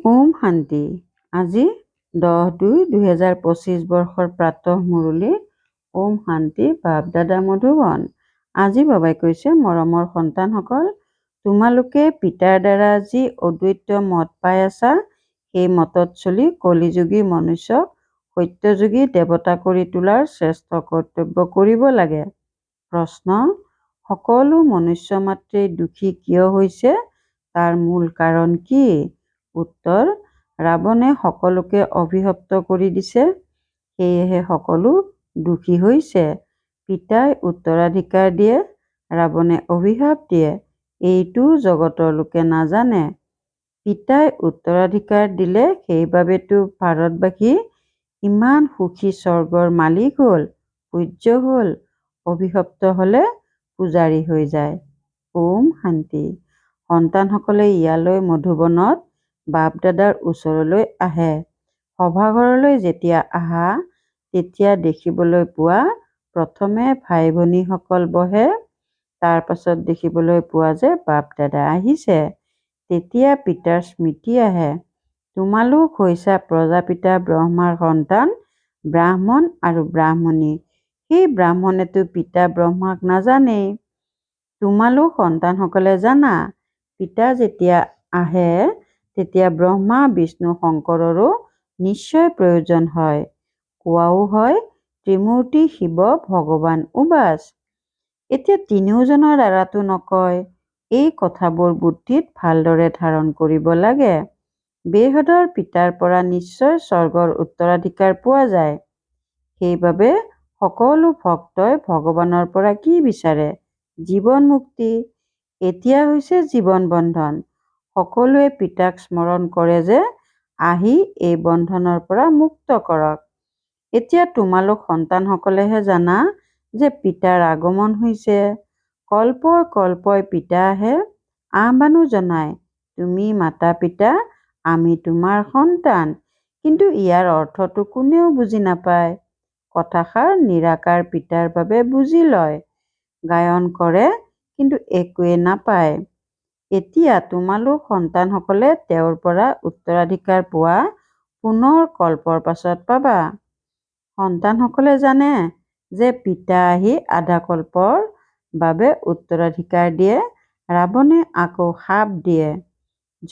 ওম শান্তি। আজি 10-2-2025 বৰ্ষৰ প্ৰাতঃ মুৰলী। ওম শান্তি। বাপ দাদা মধুবন। আজি বাবাই কৈছে, মৰমৰ সন্তানসকল, তোমালোকে পিতাৰ দ্বাৰা যি অদ্বৈত মত পাই আছা, সেই মতত চলি কলিযুগী মনুষ্যক সত্যযুগী দেৱতা কৰি তোলাৰ শ্ৰেষ্ঠ কৰ্তব্য কৰিব লাগে। প্ৰশ্ন: সকলো মনুষ্য মাত্ৰেই দুখী কিয় হৈছে? তাৰ মূল কাৰণ কি? উত্তৰ: ৰাৱণে সকলোকে অভিশপ্ত কৰি দিছে, সেয়েহে সকলো দুখী হৈছে। পিতাই উত্তৰাধিকাৰ দিয়ে, ৰাৱণে অভিশাপ দিয়ে, এইটো জগতৰ লোকে নাজানে। পিতাই উত্তৰাধিকাৰ দিলে, সেইবাবেতো ভাৰতবাসী ইমান সুখী স্বৰ্গৰ মালিক হ'ল, পূজ্য হ'ল। অভিশপ্ত হলে পূজাৰী হৈ যায়। ওম শান্তি। সন্তানসকলে ইয়ালৈ মধুবনত বাপ দাদাৰ ওচৰলৈ আহে। সভাঘৰলৈ যেতিয়া আহা, তেতিয়া দেখিবলৈ পোৱা প্ৰথমে ভাই ভনীসকল বহে, তাৰ পাছত দেখিবলৈ পোৱা যে বাপ দাদা আহিছে। তেতিয়া পিতাৰ স্মৃতি আহে। তোমালোক হৈছা প্ৰজাপিতা ব্ৰহ্মাৰ সন্তান, ব্ৰাহ্মণ আৰু ব্ৰাহ্মণী। সেই ব্ৰাহ্মণেতো পিতা ব্ৰহ্মাক নাজানেই। তোমালোক সন্তানসকলে জানা, পিতা যেতিয়া আহে, তেতিয়া ব্ৰহ্মা বিষ্ণু শংকৰৰো নিশ্চয় প্ৰয়োজন হয়। কোৱাও হয়, ত্ৰিমূৰ্তি শিৱ ভগৱান উবাচ। এতিয়া তিনিওজনৰ দ্বাৰাতো নকয়। এই কথাবোৰ বুদ্ধিত ভালদৰে ধাৰণ কৰিব লাগে। বেহদৰ পিতাৰ পৰা নিশ্চয় স্বৰ্গৰ উত্তৰাধিকাৰ পোৱা যায়। সেইবাবে সকলো ভক্তই ভগৱানৰ পৰা কি বিচাৰে? জীৱন মুক্তি। এতিয়া হৈছে জীৱন বন্ধন। সকলোৱে পিতাক স্মৰণ কৰে যে আহি এই বন্ধনৰ পৰা মুক্ত কৰক। এতিয়া তোমালোক সন্তানসকলেহে জানা যে পিতাৰ আগমন হৈছে। কল্পই কল্পই পিতা আহে, আহ্বানো জনায়, তুমি মাতা পিতা, আমি তোমাৰ সন্তান। কিন্তু ইয়াৰ অৰ্থটো কোনেও বুজি নাপায়। কথাষাৰ নিৰাকাৰ পিতাৰ বাবে বুজি লয়, গায়ন কৰে, কিন্তু একোৱে নাপায়। এতিয়া তোমালোক সন্তানসকলে তেওঁৰ পৰা উত্তৰাধিকাৰ পোৱা পুনৰ কল্পৰ পাছত পাবা। সন্তানসকলে জানে যে পিতা আহি আধা কল্পৰ বাবে উত্তৰাধিকাৰ দিয়ে, ৰাৱণে আকৌ শাপ দিয়ে।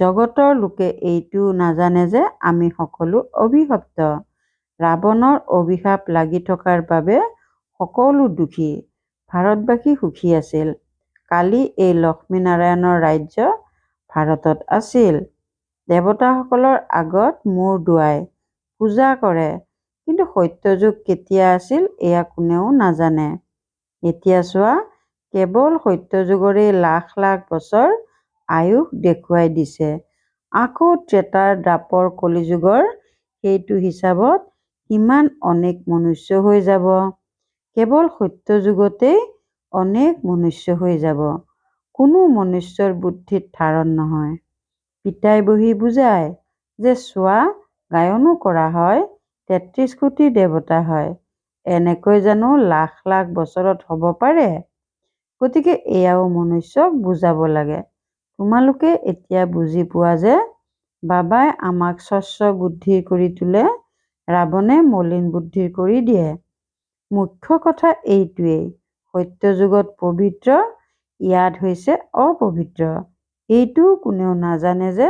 জগতৰ লোকে এইটো নাজানে যে আমি সকলো অভিশপ্ত। ৰাৱণৰ অভিশাপ লাগি থকাৰ বাবে সকলো দুখী। ভাৰতবাসী সুখী আছিল। কালি এই লক্ষ্মীনাৰায়ণৰ ৰাজ্য ভাৰতত আছিল। দেৱতাসকলৰ আগত মূৰ দোৱাই পূজা কৰে, কিন্তু সত্যযুগ কেতিয়া আছিল এয়া কোনেও নাজানে। এতিয়া চোৱা, কেৱল সত্যযুগৰেই লাখ লাখ বছৰ আয়ুস দেখুৱাই দিছে। আকৌ ত্ৰেতাৰ দ্বাপৰ কলিযুগৰ সেইটো হিচাপত কিমান অনেক মনুষ্য হৈ যাব। কেৱল সত্যযুগতেই অনেক মনুষ্য হৈ যাব। কোনো মনুষ্যৰ বুদ্ধিত ধাৰণ নহয়। পিতাই বহি বুজায় যে চোৱা, গায়নো কৰা হয়, ৩৩ কোটি দেৱতা হয়। এনেকৈ জানো লাখ লাখ বছৰত হ'ব পাৰে? গতিকে এয়াও মনুষ্যক বুজাব লাগে। তোমালোকে এতিয়া বুজি পোৱা যে বাবাই আমাক স্বচ্ছ বুদ্ধিৰ কৰি তোলে, ৰাৱণে মলিন বুদ্ধিৰ কৰি দিয়ে। মুখ্য কথা এইটোৱেই, সত্যযুগত পবিত্ৰ, ইয়াত হৈছে অপবিত্ৰ। এইটোও কোনেও নাজানে যে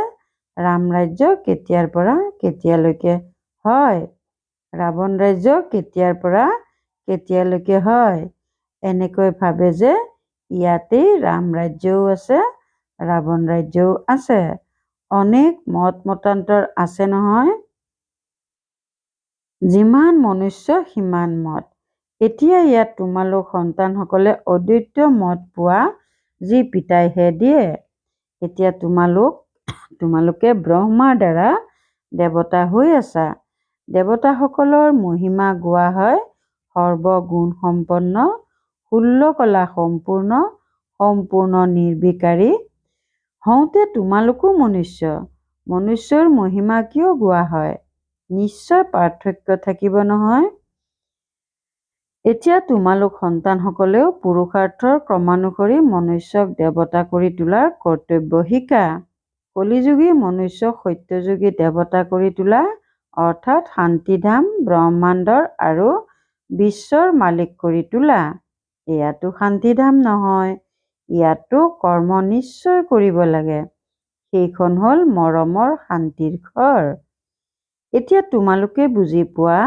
ৰাম ৰাজ্য কেতিয়াৰ পৰা কেতিয়ালৈকে হয়, ৰাৱণ ৰাজ্য কেতিয়াৰ পৰা কেতিয়ালৈকে হয়। এনেকৈ ভাবে যে ইয়াতেই ৰাম ৰাজ্যও আছে, ৰাৱণ ৰাজ্যও আছে। অনেক মত মতান্তৰ আছে নহয়। যিমান মনুষ্য সিমান মত। এতিয়া ইয়াত তোমালোক সন্তানসকলে অদ্বৈত মত পোৱা যি পিতাইহে দিয়ে। এতিয়া তোমালোকে ব্ৰহ্মাৰ দ্বাৰা দেৱতা হৈ আছা। দেৱতাসকলৰ মহিমা গোৱা হয়, সৰ্বগুণ সম্পন্ন, 16 কলা সম্পূৰ্ণ, সম্পূৰ্ণ নিৰ্বিকাৰী। হওঁতে তোমালোকো মনুষ্য। মনুষ্যৰ মহিমা কিয় গোৱা হয়? নিশ্চয় পাৰ্থক্য থাকিব নহয়। এতিয়া তোমালোক সন্তানসকলেও পুৰুষাৰ্থৰ ক্ৰমানুসৰি মনুষ্যক দেৱতা কৰি তোলাৰ কৰ্তব্য শিকা। কলিযুগী মনুষ্যক সত্যযুগী দেৱতা কৰি তোলা, অৰ্থাৎ শান্তিধাম, ব্ৰহ্মাণ্ডৰ আৰু বিশ্বৰ মালিক কৰি তোলা। এয়াতো শান্তিধাম নহয়, ইয়াতো কৰ্ম নিশ্চয় কৰিব লাগে। সেইখন হ'ল মৰমৰ শান্তিৰ ঘৰ। এতিয়া তোমালোকে বুজি পোৱা,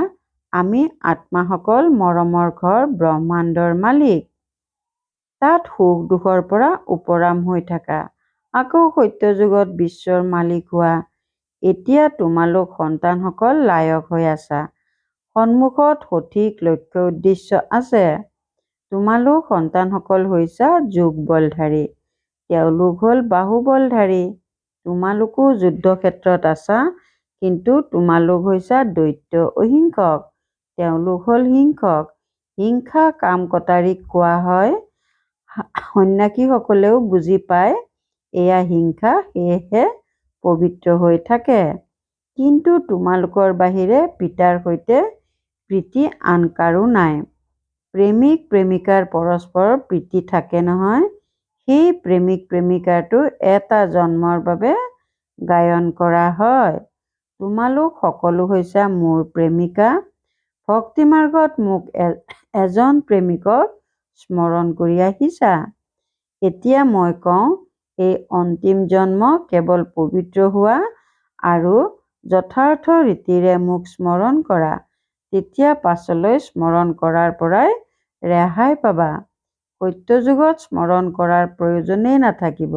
আমি আত্মাসকল মৰমৰ ঘৰ, ব্ৰহ্মাণ্ডৰ মালিক। তাত সুখ দুখৰ পৰা উপৰাম হৈ থাকা, আকৌ সত্যযুগত বিশ্বৰ মালিক হোৱা। এতিয়া তোমালোক সন্তানসকল লায়ক হৈ আছা। সন্মুখত সঠিক লক্ষ্য উদ্দেশ্য আছে। তোমালোক সন্তানসকল হৈছা যোগবলধাৰী, তেওঁলোক হ'ল বাহুবলধাৰী। তোমালোকো যুদ্ধক্ষেত্ৰত আছা, কিন্তু তোমালোক হৈছা দৈত্য অহিংসক, তেওঁলোক হ'ল হিংসক। হিংসা কাম কটাৰীক কোৱা হয়। সন্ন্যাসীসকলেও বুজি পায় এয়া হিংসা, সেয়েহে পবিত্ৰ হৈ থাকে। কিন্তু তোমালোকৰ বাহিৰে পিতাৰ সৈতে প্ৰীতি আন কাৰো নাই। প্ৰেমিক প্ৰেমিকাৰ পৰস্পৰৰ প্ৰীতি থাকে নহয়, সেই প্ৰেমিক প্ৰেমিকাৰটো এটা জন্মৰ বাবে গায়ন কৰা হয়। তোমালোক সকলো হৈছা মোৰ প্ৰেমিকা। ভক্তিমাৰ্গত মোক এজন প্ৰেমিকক স্মৰণ কৰি আহিছা। এতিয়া মই কওঁ, এই অন্তিম জন্ম কেৱল পবিত্ৰ হোৱা আৰু যথাৰ্থ ৰীতিৰে মোক স্মৰণ কৰা, তেতিয়া পাছলৈ স্মৰণ কৰাৰ পৰাই ৰেহাই পাবা। সত্যযুগত স্মৰণ কৰাৰ প্ৰয়োজনেই নাথাকিব।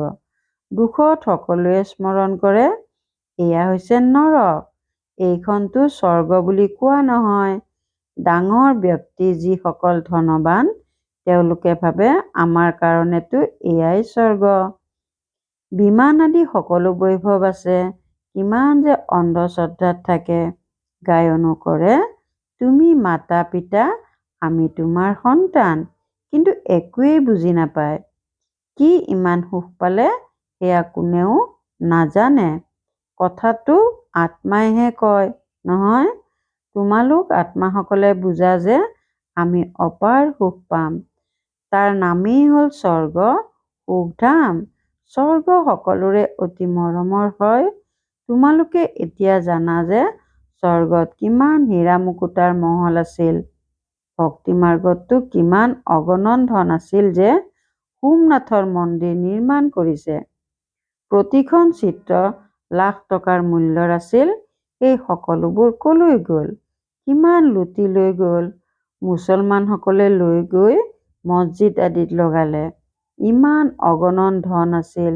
দুখত সকলোৱে স্মৰণ কৰে, এয়া হৈছে নৰক। এইখনতো স্বৰ্গ বুলি কোৱা নহয়। ডাঙৰ ব্যক্তি যিসকল ধনৱান, তেওঁলোকে ভাবে আমাৰ কাৰণেতো এয়াই স্বৰ্গ। বিমান আদি সকলো বৈভৱ আছে, কিমান যে অন্ধশ্ৰদ্ধাত থাকে। গায়নো কৰে, তুমি মাতা পিতা, আমি তোমাৰ সন্তান, কিন্তু একোৱেই বুজি নাপায়। কি ইমান সুখ পালে সেয়া কোনেও নাজানে। কথাটো আত্মাইহে কয় নহয়। তোমালোক আত্মাসকলে বুজা যে আমি অপাৰ সুখ পাম। তাৰ নামেই হ'ল স্বৰ্গ, সুখধাম। স্বৰ্গ সকলোৰে অতি মৰমৰ হয়। তোমালোকে এতিয়া জানা যে স্বৰ্গত কিমান হীৰা মুকুতাৰ মহল আছিল। ভক্তিমাৰ্গততো কিমান অগণন ধন আছিল যে সোমনাথৰ মন্দিৰ নিৰ্মাণ কৰিছে। প্ৰতিখন চিত্ৰ লাখ টকাৰ মূল্যৰ আছিল। সেই সকলোবোৰ কলৈ গ'ল? কিমান লুটি লৈ গ'ল? মুছলমানসকলে লৈ গৈ মছজিদ আদিত লগালে। ইমান অগণন ধন আছিল।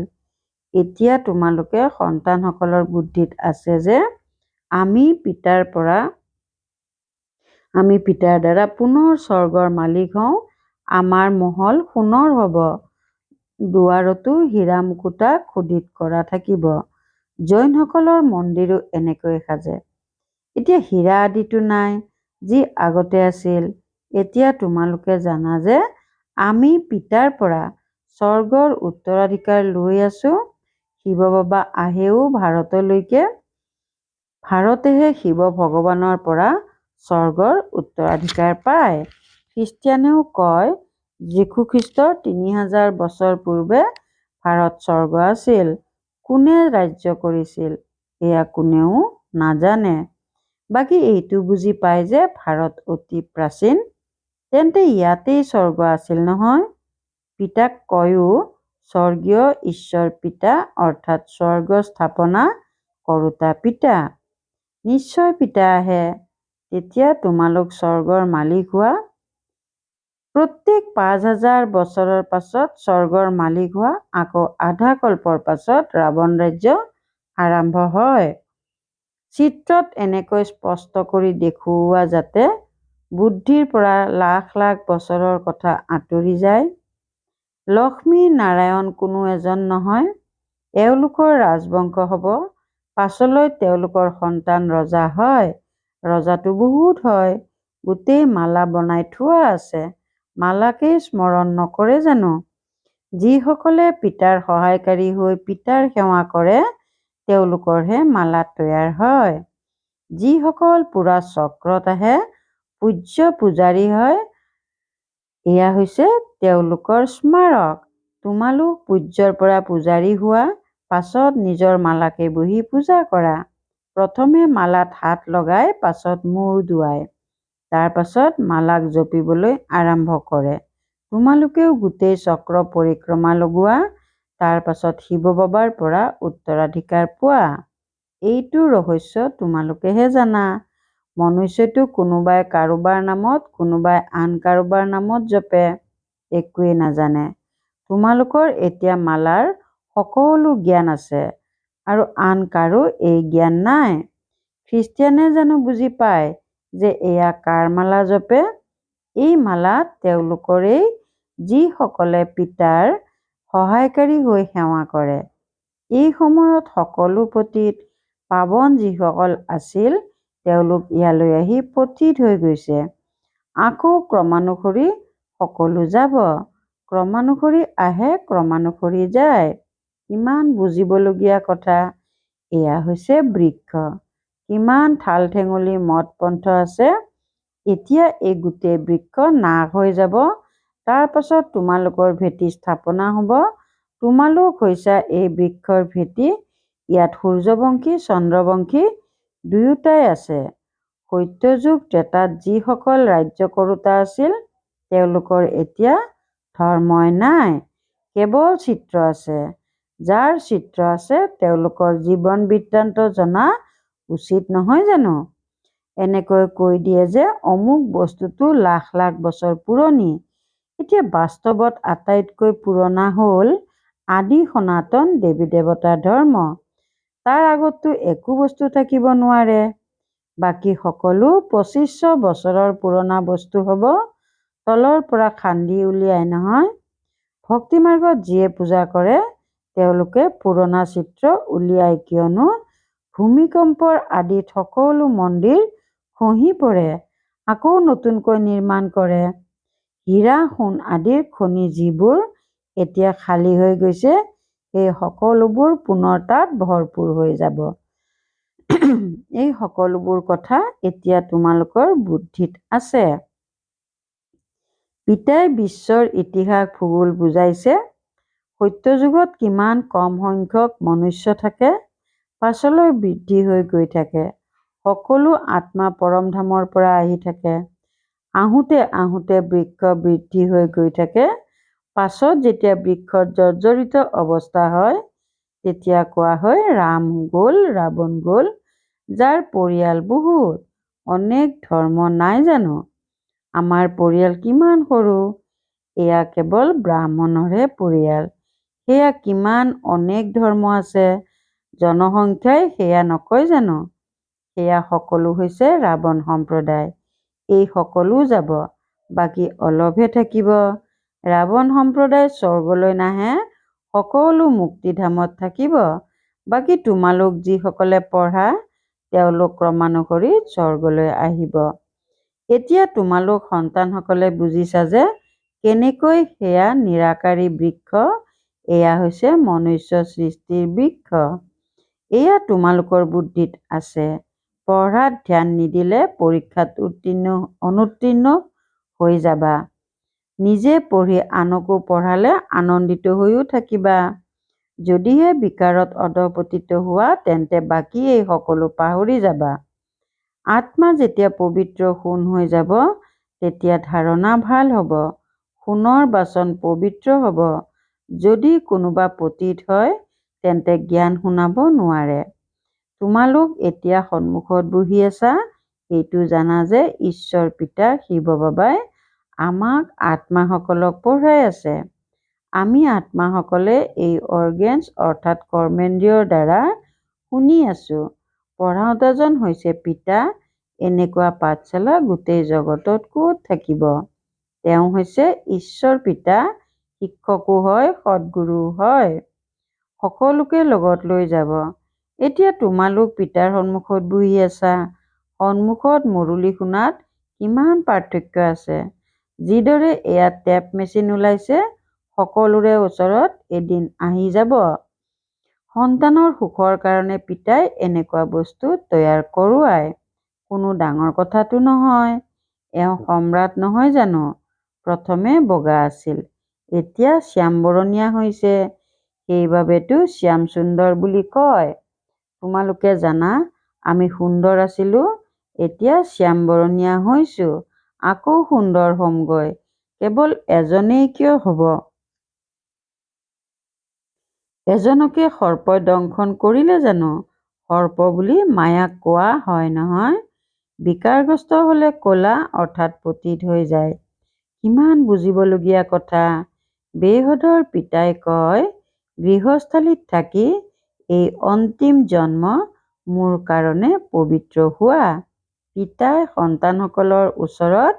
এতিয়া তোমালোকে সন্তানসকলৰ বুদ্ধিত আছে যে আমি পিতাৰ দ্বাৰা পুনৰ স্বৰ্গৰ মালিক হওঁ। আমাৰ মহল সোণৰ হ'ব। দুৱাৰতো হীৰা মুকুতা খোদিত কৰা থাকিব। জৈনসকলৰ মন্দিৰো এনেকৈ সাজে। এতিয়া হীৰা আদিতো নাই, যি আগতে আছিল। এতিয়া তোমালোকে জানা যে আমি পিতাৰ পৰা স্বৰ্গৰ উত্তৰাধিকাৰ লৈ আছো। শিৱ বাবা আহেও ভাৰতলৈকে। ভাৰতেহে শিৱ ভগৱানৰ পৰা স্বৰ্গৰ উত্তৰাধিকাৰ পায়। খ্ৰীষ্টিয়ানেও কয় যীশুখ্ৰীষ্টৰ ৩০০০ বছৰ পূৰ্বে ভাৰত স্বৰ্গ আছিল। কোনে ৰাজ্য কৰিছিল এয়া কোনেও নাজানে। বাকী এইটো বুজি পায় যে ভাৰত অতি প্ৰাচীন। তেন্তে ইয়াতেই স্বৰ্গ আছিল নহয়। পিতাক কয়ো স্বৰ্গীয় ঈশ্বৰ পিতা, অৰ্থাৎ স্বৰ্গ স্থাপনা কৰোতা পিতা। নিশ্চয় পিতা আহে, তেতিয়া তোমালোক স্বৰ্গৰ মালিক হোৱা। প্ৰত্যেক ৫০০০ বছৰৰ পাছত স্বৰ্গৰ মালিক হোৱা, আকৌ আধা কল্পৰ পাছত ৰাৱণ ৰাজ্য আৰম্ভ হয়। চিত্ৰত এনেকৈ স্পষ্ট কৰি দেখুওৱা যাতে বুদ্ধিৰ পৰা লাখ লাখ বছৰৰ কথা আঁতৰি যায়। লক্ষ্মী নাৰায়ণ কোনো এজন নহয়, এওঁলোকৰ ৰাজবংশ হ'ব। পাছলৈ তেওঁলোকৰ সন্তান ৰজা হয়। ৰজাটো বহুত হয়। গোটেই মালা বনাই থোৱা আছে। মালাকেই স্মৰণ নকৰে জানো? যিসকলে পিতাৰ সহায়কাৰী হৈ পিতাৰ সেৱা কৰে, তেওঁলোকৰহে মালা তৈয়াৰ হয়। যিসকল পুৰা চক্ৰত আহে, পূজ্য পূজাৰী হয়, এয়া হৈছে তেওঁলোকৰ স্মাৰক। তোমালোক পূজ্যৰ পৰা পূজাৰী হোৱা, পাছত নিজৰ মালাকে বহি পূজা কৰা। প্ৰথমে মালাত হাত লগাই পাছত মূৰ ধুৱায়। তাৰ পাছত মালাক জপিবলৈ আৰম্ভ কৰে। তোমালোকেও গোটেই চক্ৰ পৰিক্ৰমা লগোৱা। তাৰ পাছত শিৱ বাবাৰ পৰা উত্তৰাধিকাৰ পোৱা। এইটো ৰহস্য তোমালোকেহে জানা। মনুষ্যটো কোনোবাই কাৰোবাৰ নামত, কোনোবাই আন কাৰোবাৰ নামত জপে, একোৱেই নাজানে। তোমালোকৰ এতিয়া মালাৰ সকলো জ্ঞান আছে আৰু আন কাৰো এই জ্ঞান নাই। খ্ৰীষ্টিয়ানে জানো বুজি পায় যে এয়া কাৰ মালা জপে? এই মালা তেওঁলোকৰেই যিসকলে পিতাৰ সহায়কাৰী হৈ সেৱা কৰে। এই সময়ত সকলো পতিত পাৱন যিসকল আছিল তেওঁলোক ইয়ালৈ আহি পতিত হৈ গৈছে। আকৌ ক্ৰমানুসৰি সকলো যাব। ক্ৰমানুসৰি আহে, ক্ৰমানুসৰি যায়। কিমান বুজিবলগীয়া কথা। এয়া হৈছে বৃক্ষ। কিমান ঠাল ঠেঙুলি মঠ পন্থ আছে। এতিয়া এই গোটেই বৃক্ষ নাশ হৈ যাব। তাৰ পাছত তোমালোকৰ ভেটি স্থাপনা হ'ব। তোমালোক হৈছা এই বৃক্ষৰ ভেটি। ইয়াত সূৰ্যবংশী, চন্দ্ৰবংশী দুয়োটাই আছে। সত্যযুগ ত্ৰেতাত যিসকল ৰাজ্য কৰোঁতা আছিল তেওঁলোকৰ এতিয়া ধৰ্মই নাই, কেৱল চিত্ৰ আছে। যাৰ চিত্ৰ আছে তেওঁলোকৰ জীৱন বৃত্তান্ত জনা উচিত নহয় জানো? এনেকৈ কৈ দিয়ে যে অমুক বস্তুটো লাখ লাখ বছৰ পুৰণি। এতিয়া বাস্তৱত আটাইতকৈ পুৰণা হ'ল আদি সনাতন দেৱী দেৱতাৰ ধৰ্ম। তাৰ আগততো একো বস্তু থাকিব নোৱাৰে। বাকী সকলো 2500 বছৰৰ পুৰণা বস্তু হ'ব। তলৰ পৰা খান্দি উলিয়াই নহয়। ভক্তি মাৰ্গত যিয়ে পূজা কৰে তেওঁলোকে পুৰণা চিত্ৰ উলিয়াই, কিয়নো ভূমিকম্পৰ আদিত সকলো মন্দিৰ খহি পৰে, আকৌ নতুনকৈ নিৰ্মাণ কৰে। হীৰা সোণ আদিৰ খনি যিবোৰ এতিয়া খালী হৈ গৈছে সেই সকলোবোৰ পুনৰ তাত ভৰপূৰ হৈ যাব। এই সকলোবোৰ কথা এতিয়া তোমালোকৰ বুদ্ধিত আছে। পিতাই বিশ্বৰ ইতিহাস ভূগোল বুজাইছে। সত্যযুগত কিমান কম সংখ্যক মনুষ্য থাকে, পাছলৈ বৃদ্ধি হৈ গৈ থাকে। সকলো আত্মা পৰমধামৰ পৰা আহি থাকে। আহোঁতে আহোঁতে বৃক্ষ বৃদ্ধি হৈ গৈ থাকে। পাছত যেতিয়া বৃক্ষৰ জৰ্জৰিত অৱস্থা হয় তেতিয়া কোৱা হয় ৰাম গ'ল, ৰাৱণ গ'ল। যাৰ পৰিয়াল বহুত, অনেক ধৰ্ম নাই জানো? আমাৰ পৰিয়াল কিমান সৰু। এয়া কেৱল ব্ৰাহ্মণৰহে পৰিয়াল। সেয়া কিমান অনেক ধৰ্ম আছে। জনসংখ্যাই সেয়া নকয় জানো? সেয়া সকলো হৈছে ৰাৱণ সম্প্ৰদায়। এই সকলো যাব, বাকী অলপহে থাকিব। ৰাৱণ সম্প্ৰদায় স্বৰ্গলৈ নাহে, সকলো মুক্তিধামত থাকিব। বাকী তোমালোক যিসকলে পঢ়া তেওঁলোক ক্ৰমানুসৰি স্বৰ্গলৈ আহিব। এতিয়া তোমালোক সন্তানসকলে বুজিছা যে কেনেকৈ সেয়া নিৰাকাৰী বৃক্ষ, এয়া হৈছে মনুষ্য সৃষ্টিৰ বৃক্ষ। এয়া তোমালোকৰ বুদ্ধিত আছে। পঢ়াত ধ্যান নিদিলে পৰীক্ষাত অনুত্তীৰ্ণ হৈ যাবা। নিজে পঢ়ি আনকো পঢ়ালে আনন্দিত হৈও থাকিবা। যদিহে বিকাৰত অধঃপতিত হোৱা তেন্তে বাকী এই সকলো পাহৰি যাবা। আত্মা যেতিয়া পবিত্ৰ সোণ হৈ যাব তেতিয়া ধাৰণা ভাল হ'ব। সোণৰ বাচন পবিত্ৰ হ'ব। যদি কোনোবা পতিত হয় তেন্তে জ্ঞান শুনাব নোৱাৰে। তোমালোক এতিয়া সন্মুখত বহি আছা, এইটো জানা যে ঈশ্বৰ পিতা শিৱ বাবাই আমাক আত্মাসকলক পঢ়াই আছে। আমি আত্মাসকলে এই অৰ্গেনছ অৰ্থাৎ কৰ্মেন্দ্ৰিয়ৰ দ্বাৰা শুনি আছো। পঢ়াওঁতাজন হৈছে পিতা। এনেকুৱা পাঠশালা গোটেই জগতত ক'ত থাকিব? তেওঁ হৈছে ঈশ্বৰ পিতা, শিক্ষকো হয়, সদ্গুৰুও হয়। সকলোকে লগত লৈ যাব। এতিয়া তোমালোক পিতাৰ সন্মুখত বহি আছা। সন্মুখত মুৰলী শুনাত কিমান পাৰ্থক্য আছে। যিদৰে এয়া টেপ মেচিন ওলাইছে, সকলোৰে ওচৰত এদিন আহি যাব। সন্তানৰ সুখৰ কাৰণে পিতাই এনেকুৱা বস্তু তৈয়াৰ কৰোৱায়। কোনো ডাঙৰ কথাটো নহয়। এওঁ সম্ৰাট নহয় জানো? প্ৰথমে বগা আছিল, এতিয়া শ্যামবৰণীয়া হৈছে। সেইবাবেতো শ্যাম সুন্দৰ বুলি কয়। তোমালোকে জানা আমি সুন্দৰ আছিলোঁ, এতিয়া শ্যাম বৰণীয়া হৈছোঁ, আকৌ সুন্দৰ হ'মগৈ। কেৱল এজনেই কিয় হ'ব? এজনকে সৰ্পই দংশন কৰিলে জানো? সৰ্প বুলি মায়াক কোৱা হয় নহয়। বিকাৰগ্ৰস্ত হ'লে ক'লা অৰ্থাৎ পতিত হৈ যায়। কিমান বুজিবলগীয়া কথা। বেহদৰ পিতাই কয়, গৃহস্থালীত থাকি এই অন্তিম জন্ম মোৰ কাৰণে পবিত্ৰ হোৱা। পিতাই সন্তানসকলৰ ওচৰত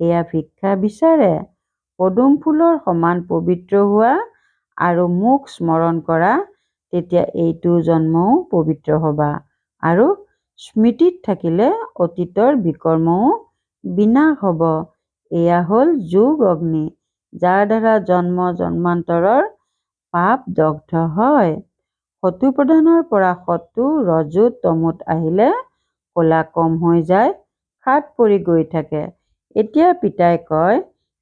এয়া ভিক্ষা বিচাৰে, পদুম ফুলৰ সমান পবিত্ৰ হোৱা আৰু মোক স্মৰণ কৰা, তেতিয়া এইটো জন্মও পবিত্ৰ হ'বা আৰু স্মৃতিত থাকিলে অতীতৰ বিকৰ্মও বিনাশ হ'ব। এয়া হ'ল যোগ অগ্নি, যাৰ দ্বাৰা জন্ম জন্মান্তৰৰ পাপ দগ্ধ হয়। শত্ৰুপ্ৰধানৰ পৰা শত্ৰু ৰজু তমুত আহিলে ক'লা কম হৈ যায়, খাট পৰি গৈ থাকে। এতিয়া পিতাই কয়,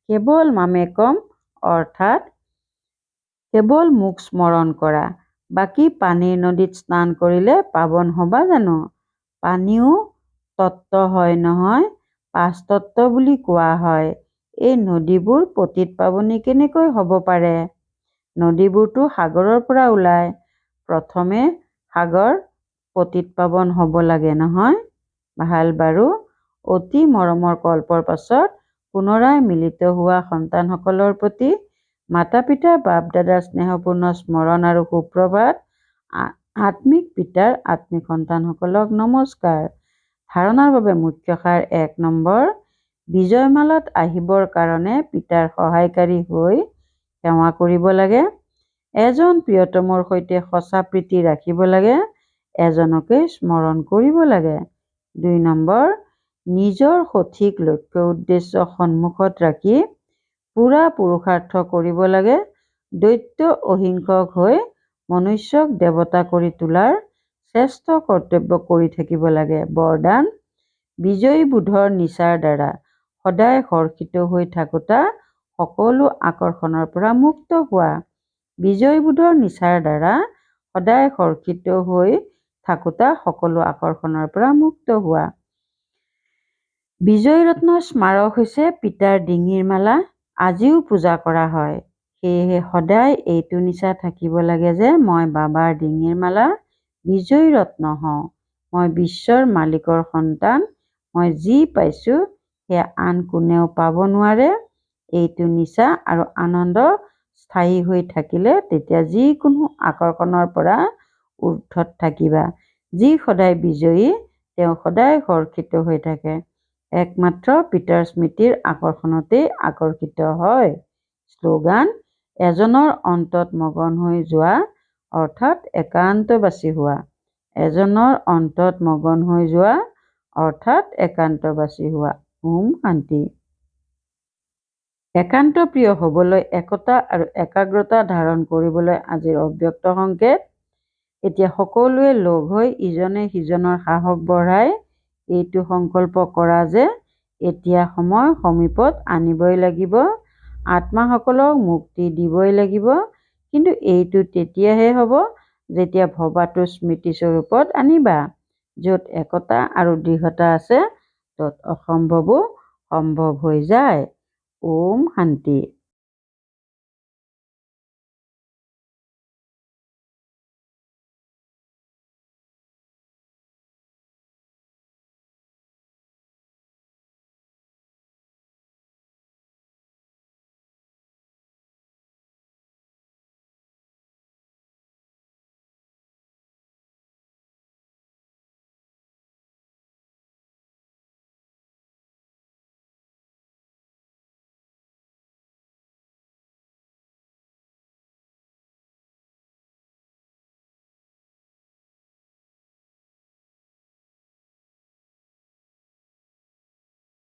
কেৱল মামেকম অৰ্থাৎ কেৱল মোক স্মৰণ কৰা। বাকী পানীৰ নদীত স্নান কৰিলে পাৱন হ'বা জানো? পানীও তত্ত্ব হয় নহয়, পাঁচ তত্ত্ব বুলি কোৱা হয়। এই নদীবোৰ পতিত পাৱনী কেনেকৈ হ'ব পাৰে? নদীবোৰতো সাগৰৰ পৰা ওলায়। প্ৰথমে সাগৰ পতিত পাৱন হ'ব লাগে নহয়। ভাল বাৰু, অতি মৰমৰ কল্পৰ পাছত পুনৰাই মিলিত হোৱা সন্তানসকলৰ প্ৰতি মাতা পিতা বাপ দাদাৰ স্নেহপূৰ্ণ স্মৰণ আৰু সুপ্ৰভাত। আত্মিক পিতাৰ আত্মিক সন্তানসকলক নমস্কাৰ। ধাৰণাৰ বাবে মুখ্য সাৰ ১ নম্বৰ, বিজয়মালাত আহিবৰ কাৰণে পিতাৰ সহায়কাৰী হৈ সেৱা কৰিব লাগে। এজন প্ৰিয়তমৰ সৈতে সঁচা প্ৰীতি ৰাখিব লাগে, এজনকে স্মৰণ কৰিব লাগে। ২ নম্বৰ, নিজৰ সঠিক লক্ষ্য উদ্দেশ্য সন্মুখত ৰাখি পুৰা পুৰুষাৰ্থ কৰিব লাগে। দৈত্য অহিংসক হৈ মনুষ্যক দেৱতা কৰি তোলাৰ শ্ৰেষ্ঠ কৰ্তব্য কৰি থাকিব লাগে। বৰদান, বিজয়ী বোধৰ নিচাৰ দ্বাৰা সদায় হৰ্ষিত হৈ থাকোঁতা সকলো আকৰ্ষণৰ পৰা মুক্ত হোৱা। বিজয়ী বোধৰ নিচাৰ দ্বাৰা সদায় হৰ্ষিত হৈ থাকোঁতা সকলো আকৰ্ষণৰ পৰা মুক্ত হোৱা। বিজয় ৰত্নৰ স্মাৰক হৈছে পিতাৰ ডিঙিৰ মালা। আজিও পূজা কৰা হয়। সেয়েহে সদায় এইটো নিচা থাকিব লাগে যে মই বাবাৰ ডিঙিৰ মালা, বিজয়ী ৰত্ন হওঁ। মই বিশ্বৰ মালিকৰ সন্তান। মই যি পাইছোঁ সেয়া আন কোনেও পাব নোৱাৰে। এইটো নিচা আৰু আনন্দ স্থায়ী হৈ থাকিলে তেতিয়া যিকোনো আকৰ্ষণৰ পৰা ঊৰ্ধ্বত থাকিবা। যি সদায় বিজয়ী তেওঁ সদায় হৰ্ষিত হৈ থাকে। একমাত্ৰ পিতাৰ স্মৃতিৰ আকৰ্ষণতেই আকৰ্ষিত হয়। শ্লোগান, এজনৰ অন্তত মগন হৈ যোৱা অৰ্থাৎ একান্তবাসী হোৱা। এজনৰ অন্তত মগন হৈ যোৱা অৰ্থাৎ একান্তবাসী হোৱা। ওম শান্তি। একান্ত প্ৰিয় হ'বলৈ একতা আৰু একাগ্ৰতা ধাৰণ কৰিবলৈ আজিৰ অব্যক্ত সংকেত। এতিয়া সকলোৱে লগ হৈ ইজনে সিজনৰ সাহস বঢ়াই এইটো সংকল্প কৰা যে এতিয়া সময় সমীপত আনিবই লাগিব, আত্মাসকলক মুক্তি দিবই লাগিব। কিন্তু এইটো তেতিয়াহে হ'ব যেতিয়া ভবাটো স্মৃতিস্বৰূপত আনিবা। য'ত একতা আৰু দৃঢ়তা আছে তত অসম্ভৱো সম্ভৱ হৈ যায়। ওম শান্তি।